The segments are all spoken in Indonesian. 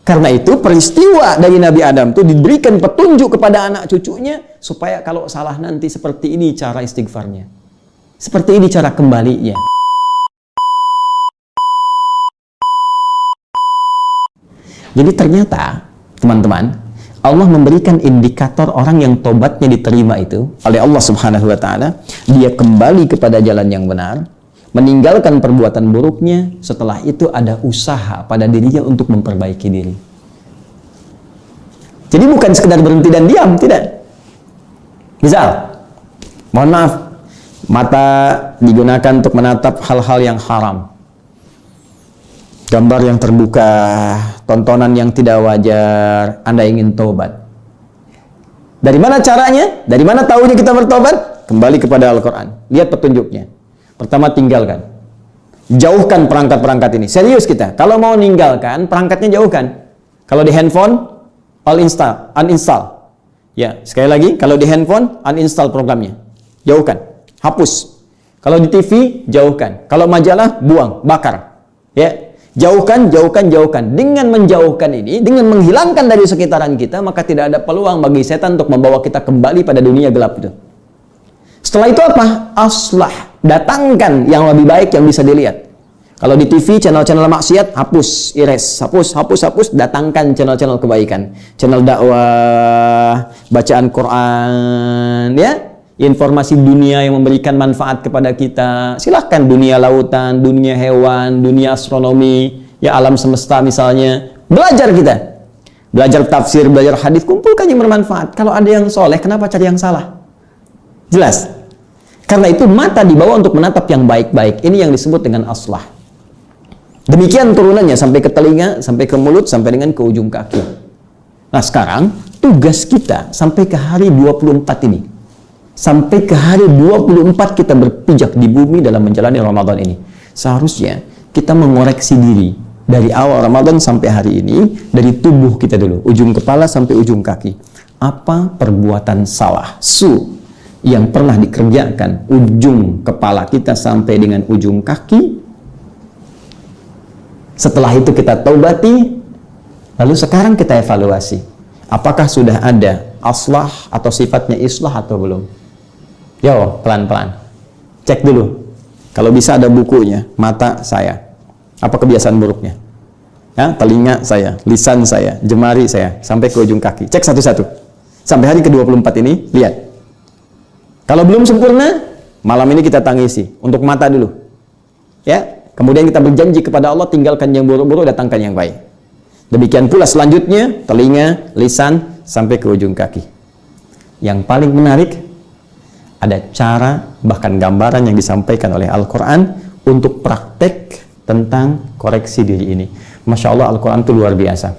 Karena itu peristiwa dari Nabi Adam itu diberikan petunjuk kepada anak cucunya supaya kalau salah nanti seperti ini cara istighfarnya. Seperti ini cara kembalinya. Jadi ternyata, teman-teman, Allah memberikan indikator orang yang tobatnya diterima itu oleh Allah Subhanahu wa taala, dia kembali kepada jalan yang benar, meninggalkan perbuatan buruknya, setelah itu ada usaha pada dirinya untuk memperbaiki diri. Jadi bukan sekedar berhenti dan diam, tidak. Misal, mohon maaf, mata digunakan untuk menatap hal-hal yang haram. Gambar yang terbuka, tontonan yang tidak wajar, Anda ingin tobat. Dari mana caranya? Dari mana tahunya kita bertobat? Kembali kepada Al-Quran. Lihat petunjuknya. Pertama, tinggalkan. Jauhkan perangkat-perangkat ini. Serius kita. Kalau mau ninggalkan, perangkatnya jauhkan. Kalau di handphone, uninstall. Ya, sekali lagi, kalau di handphone, uninstall programnya. Jauhkan. Hapus. Kalau di TV, jauhkan. Kalau majalah, buang, bakar. Ya. Jauhkan. Dengan menjauhkan ini, dengan menghilangkan dari sekitaran kita, maka tidak ada peluang bagi setan untuk membawa kita kembali pada dunia gelap itu. Setelah itu apa? Aslah. Datangkan yang lebih baik yang bisa dilihat. Kalau di TV, channel-channel maksiat, hapus, hapus. Datangkan channel-channel kebaikan. Channel dakwah, bacaan Quran, ya. Informasi dunia yang memberikan manfaat kepada kita. Silahkan dunia lautan, dunia hewan, dunia astronomi, ya alam semesta misalnya. Belajar kita. Belajar tafsir, belajar hadis, kumpulkan yang bermanfaat. Kalau ada yang soleh, kenapa cari yang salah? Jelas. Karena itu mata dibawa untuk menatap yang baik-baik. Ini yang disebut dengan aslah. Demikian turunannya sampai ke telinga, sampai ke mulut, sampai dengan ke ujung kaki. Nah sekarang, tugas kita sampai ke hari 24 ini. Sampai ke hari 24 kita berpijak di bumi dalam menjalani Ramadan ini. Seharusnya kita mengoreksi diri dari awal Ramadan sampai hari ini, dari tubuh kita dulu, ujung kepala sampai ujung kaki. Apa perbuatan salah, yang pernah dikerjakan ujung kepala kita sampai dengan ujung kaki? Setelah itu kita taubati, lalu sekarang kita evaluasi. Apakah sudah ada aslah atau sifatnya islah atau belum? Yo, pelan-pelan. Cek dulu. Kalau bisa ada bukunya. Mata saya. Apa kebiasaan buruknya? Ya, telinga saya, lisan saya, jemari saya, sampai ke ujung kaki. Cek satu-satu. Sampai hari ke-24 ini, lihat. Kalau belum sempurna, malam ini kita tangisi. Untuk mata dulu. Ya, kemudian kita berjanji kepada Allah, tinggalkan yang buruk-buruk, datangkan yang baik. Demikian pula selanjutnya, telinga, lisan, sampai ke ujung kaki. Yang paling menarik, ada cara, bahkan gambaran yang disampaikan oleh Al-Quran untuk praktek tentang koreksi diri ini. Masya Allah, Al-Quran itu luar biasa.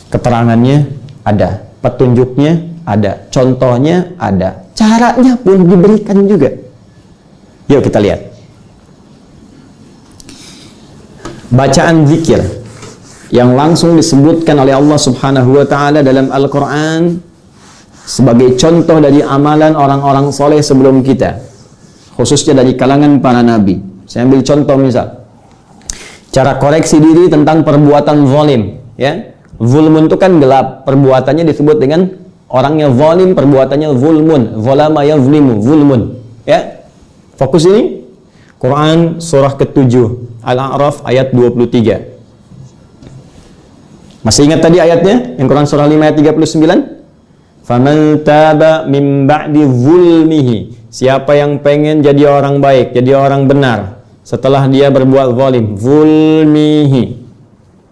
Keterangannya ada, petunjuknya ada, contohnya ada, caranya pun diberikan juga. Yuk kita lihat. Bacaan zikir yang langsung disebutkan oleh Allah Subhanahu wa ta'ala dalam Al-Quran sebagai contoh dari amalan orang-orang soleh sebelum kita, khususnya dari kalangan para nabi. Saya ambil contoh misal, cara koreksi diri tentang perbuatan zalim. Ya, zulmun itu kan gelap, perbuatannya disebut dengan orangnya zalim, perbuatannya zulmun, zalama yazlimu, zulmun. Ya, fokus ini, Quran surah ke-7, Al-A'raf ayat 23. Masih ingat tadi ayatnya? Yang Quran surah 5 ayat 39? Faman taba min ba'di zulmihi. Siapa yang pengen jadi orang baik, jadi orang benar setelah dia berbuat zalim, zulmihi.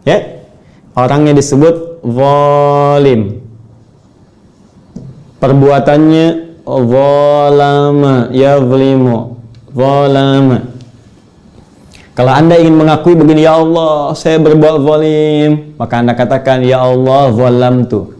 Ya. Orangnya disebut zalim. Perbuatannya zalama, yazlimu, zalama. Kalau Anda ingin mengakui begini, ya Allah, saya berbuat zalim, maka Anda katakan, ya Allah, zalamtu.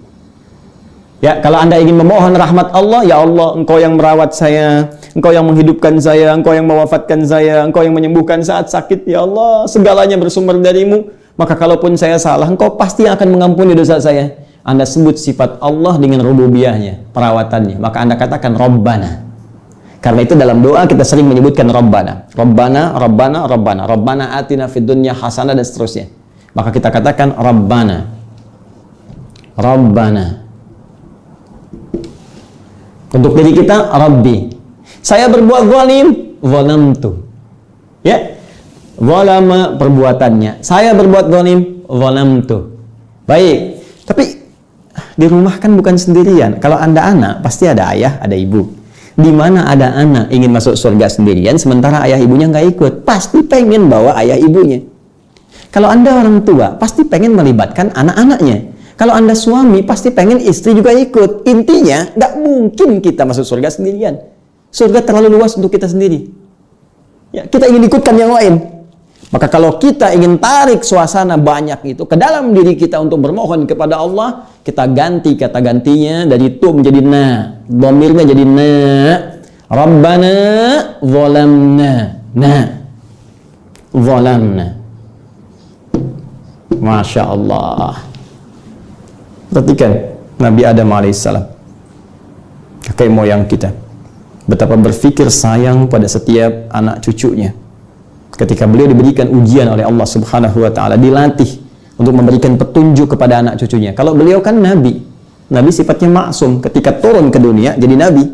Ya, kalau Anda ingin memohon rahmat Allah, ya Allah, Engkau yang merawat saya, Engkau yang menghidupkan saya, Engkau yang mewafatkan saya, Engkau yang menyembuhkan saat sakit, ya Allah, segalanya bersumber darimu. Maka kalaupun saya salah, Engkau pasti akan mengampuni dosa saya. Anda sebut sifat Allah dengan rububiyahnya, perawatannya. Maka Anda katakan Rabbana. Karena itu dalam doa kita sering menyebutkan Rabbana. Rabbana, Rabbana, Rabbana. Rabbana atina fid dunya hasanah dan seterusnya. Maka kita katakan Rabbana. Rabbana. Untuk diri kita, Rabbi. Saya berbuat zalim, zalamtu. Ya. Zalama perbuatannya. Saya berbuat zalim, zalamtu. Baik. Tapi di rumah kan bukan sendirian. Kalau Anda anak, pasti ada ayah, ada ibu. Di mana ada anak ingin masuk surga sendirian, sementara ayah ibunya nggak ikut, pasti pengen bawa ayah ibunya. Kalau Anda orang tua, pasti pengen melibatkan anak-anaknya. Kalau Anda suami, pasti pengen istri juga ikut. Intinya, nggak mungkin kita masuk surga sendirian. Surga terlalu luas untuk kita sendiri. Ya, kita ingin ikutkan yang lain. Maka kalau kita ingin tarik suasana banyak itu ke dalam diri kita untuk bermohon kepada Allah, kita ganti kata gantinya dari tu menjadi na. Dhamirnya jadi na. Rabbana zalamna. Na. Zalamna. Masya Allah. Perhatikan Nabi Adam alaihissalam, kakek moyang kita, betapa berfikir sayang pada setiap anak cucunya. Ketika beliau diberikan ujian oleh Allah Subhanahu wa taala, dilatih untuk memberikan petunjuk kepada anak cucunya. Kalau beliau kan nabi, nabi sifatnya maksum, ketika turun ke dunia jadi nabi.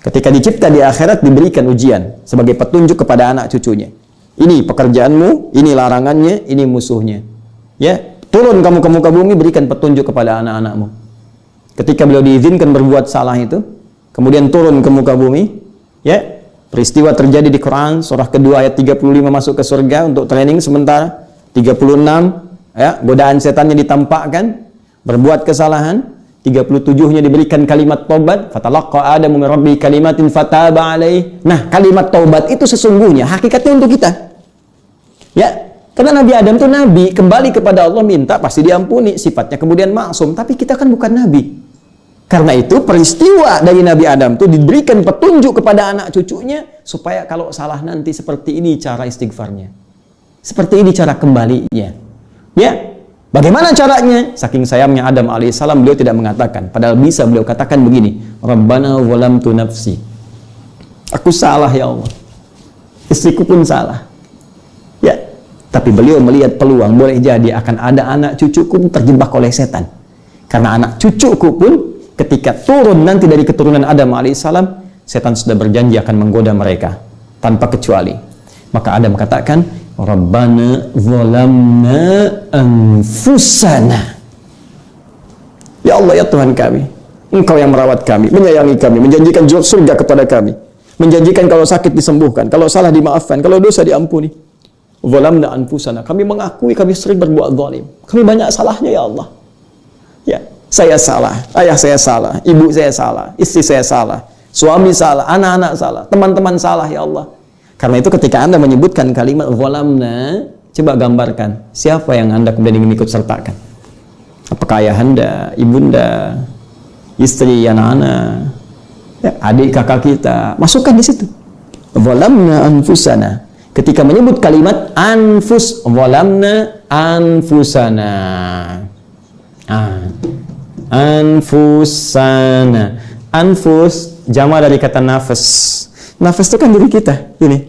Ketika dicipta di akhirat diberikan ujian sebagai petunjuk kepada anak cucunya. Ini pekerjaanmu, ini larangannya, ini musuhnya. Ya, turun kamu ke muka bumi, berikan petunjuk kepada anak-anakmu. Ketika beliau diizinkan berbuat salah itu, kemudian turun ke muka bumi, ya, peristiwa terjadi di Quran, surah kedua ayat 35 masuk ke surga untuk training sementara. 36, ya, godaan setannya ditampakkan, berbuat kesalahan. 37-nya diberikan kalimat taubat, fatalaqqa Adamu min rabbi kalimatin fataba alaih. Nah, kalimat taubat itu sesungguhnya hakikatnya untuk kita. Ya, karena Nabi Adam itu nabi, kembali kepada Allah minta pasti diampuni, sifatnya kemudian maksum, tapi kita kan bukan nabi. Karena itu peristiwa dari Nabi Adam itu diberikan petunjuk kepada anak cucunya supaya kalau salah nanti seperti ini cara istighfarnya. Seperti ini cara kembalinya. Ya. Bagaimana caranya? Saking sayangnya Adam alaihissalam, beliau tidak mengatakan, padahal bisa beliau katakan begini, Rabbana zalamtu nafsi. Aku salah ya Allah. Istriku pun salah. Ya. Tapi beliau melihat peluang, boleh jadi akan ada anak cucuku terjebak oleh setan. Karena anak cucuku pun ketika turun nanti dari keturunan Adam alaihissalam, setan sudah berjanji akan menggoda mereka tanpa kecuali. Maka Adam katakan, Rabbana zalamna anfusana. Ya Allah, ya Tuhan kami, Engkau yang merawat kami, menyayangi kami, menjanjikan surga kepada kami, menjanjikan kalau sakit disembuhkan, kalau salah dimaafkan, kalau dosa diampuni. Zalamna anfusana. Kami mengakui kami sering berbuat zalim. Kami banyak salahnya ya Allah. Ya. Saya salah, ayah saya salah, ibu saya salah, istri saya salah, suami salah, anak-anak salah, teman-teman salah ya Allah. Karena itu ketika Anda menyebutkan kalimat zalamna, coba gambarkan siapa yang Anda kemudian ingin ikut sertakan. Apakah ayah Anda, ibunda, istri, anak-anak, ya, adik kakak kita, masukkan di situ. Zalamna anfusana. Ketika menyebut kalimat anfus, zalamna anfusana. Anfusana. Anfus jama dari kata nafas. Nafas itu kan diri kita, ini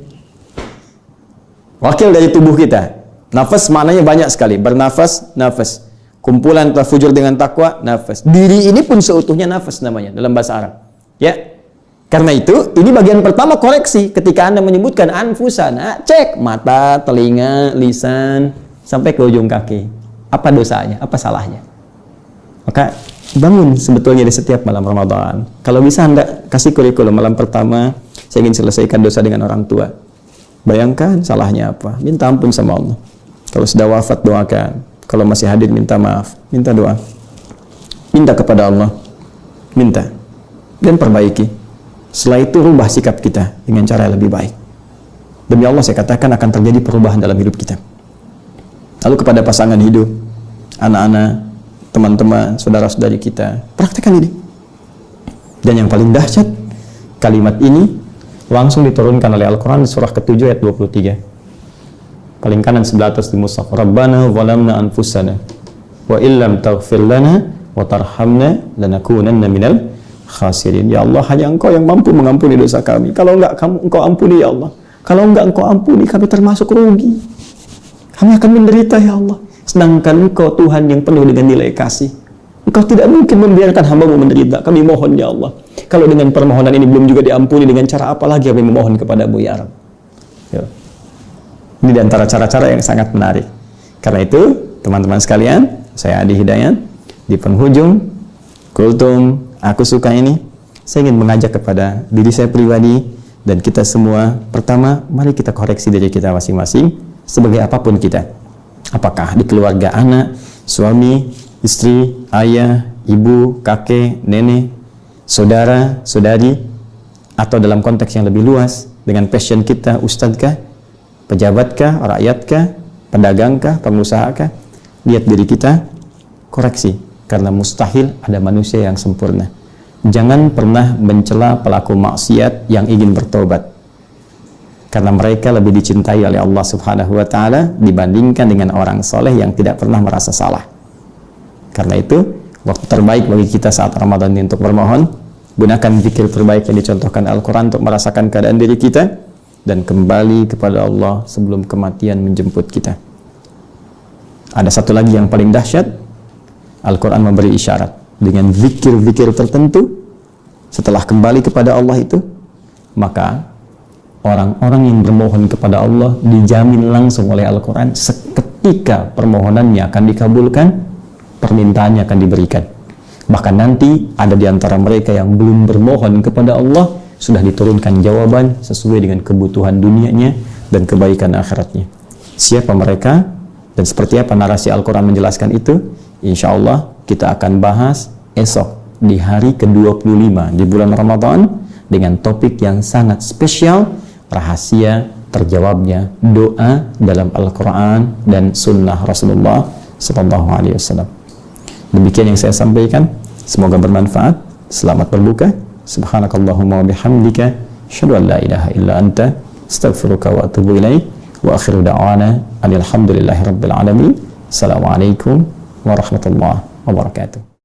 wakil dari tubuh kita. Nafas maknanya banyak sekali, bernafas, nafas, kumpulan tafujur dengan takwa, nafas. Diri ini pun seutuhnya nafas namanya dalam bahasa Arab. Ya, karena itu ini bagian pertama koreksi ketika Anda menyebutkan anfusana, cek mata, telinga, lisan sampai ke ujung kaki. Apa dosanya? Apa salahnya? Maka bangun sebetulnya di setiap malam Ramadan. Kalau bisa Anda kasih kurikulum malam pertama, saya ingin selesaikan dosa dengan orang tua. Bayangkan salahnya apa, minta ampun sama Allah. Kalau sudah wafat doakan, kalau masih hadir minta maaf, minta doa, minta kepada Allah, minta dan perbaiki. Setelah itu rubah sikap kita dengan cara yang lebih baik. Demi Allah saya katakan akan terjadi perubahan dalam hidup kita. Lalu kepada pasangan hidup, anak-anak, teman-teman, saudara-saudari kita, praktekkan ini. Dan yang paling dahsyat, kalimat ini langsung diturunkan oleh Al-Quran di surah ke-7 ayat 23. Paling kanan sebelah atas di mushaf. Rabbana zalamna anfusana wa illam taghfir lana wa tarhamna lanakunanna minal khasirin. Ya Allah, hanya Engkau yang mampu mengampuni dosa kami. Kalau enggak Engkau ampuni ya Allah. Kalau enggak Engkau ampuni, kami termasuk rugi. Kami akan menderita ya Allah. Sedangkan Engkau Tuhan yang penuh dengan nilai kasih. Engkau tidak mungkin membiarkan hamba-Mu menderita. Kami mohon ya Allah. Kalau dengan permohonan ini belum juga diampuni, dengan cara apa lagi kami memohon kepada-Mu ya Rabb? Ya. Ini di antara cara-cara yang sangat menarik. Karena itu, teman-teman sekalian, saya Adi Hidayat, di penghujung kultum Aku Suka ini, saya ingin mengajak kepada diri saya pribadi dan kita semua. Pertama, mari kita koreksi diri kita masing-masing sebagai apapun kita. Apakah di keluarga anak, suami, istri, ayah, ibu, kakek, nenek, saudara, saudari, atau dalam konteks yang lebih luas, dengan passion kita, ustadzkah, pejabatkah, rakyatkah, pedagangkah, pengusahakah, lihat diri kita, koreksi, karena mustahil ada manusia yang sempurna. Jangan pernah mencela pelaku maksiat yang ingin bertobat, karena mereka lebih dicintai oleh Allah Subhanahu wa Ta'ala dibandingkan dengan orang soleh yang tidak pernah merasa salah. Karena itu, waktu terbaik bagi kita saat Ramadan ini untuk bermohon, gunakan zikir terbaik yang dicontohkan Al-Quran untuk merasakan keadaan diri kita dan kembali kepada Allah sebelum kematian menjemput kita. Ada satu lagi yang paling dahsyat, Al-Quran memberi isyarat dengan zikir-zikir tertentu. Setelah kembali kepada Allah itu, maka orang-orang yang bermohon kepada Allah dijamin langsung oleh Al-Quran seketika permohonannya akan dikabulkan, permintaannya akan diberikan. Bahkan nanti ada di antara mereka yang belum bermohon kepada Allah, sudah diturunkan jawaban sesuai dengan kebutuhan dunianya dan kebaikan akhiratnya. Siapa mereka dan seperti apa narasi Al-Quran menjelaskan itu? Insya Allah kita akan bahas esok di hari ke-25 di bulan Ramadan dengan topik yang sangat spesial, rahasia terjawabnya doa dalam Al-Quran dan sunnah Rasulullah SAW. Demikian yang saya sampaikan, semoga bermanfaat. Selamat berbuka. Subhanakallahumma wa bihamdika, asyhadu an la ilaha illa anta, astaghfiruka wa atubu ilaik. Wa akhiru da'wana alhamdulillahi rabbil alamin. Assalamualaikum warahmatullahi wabarakatuh.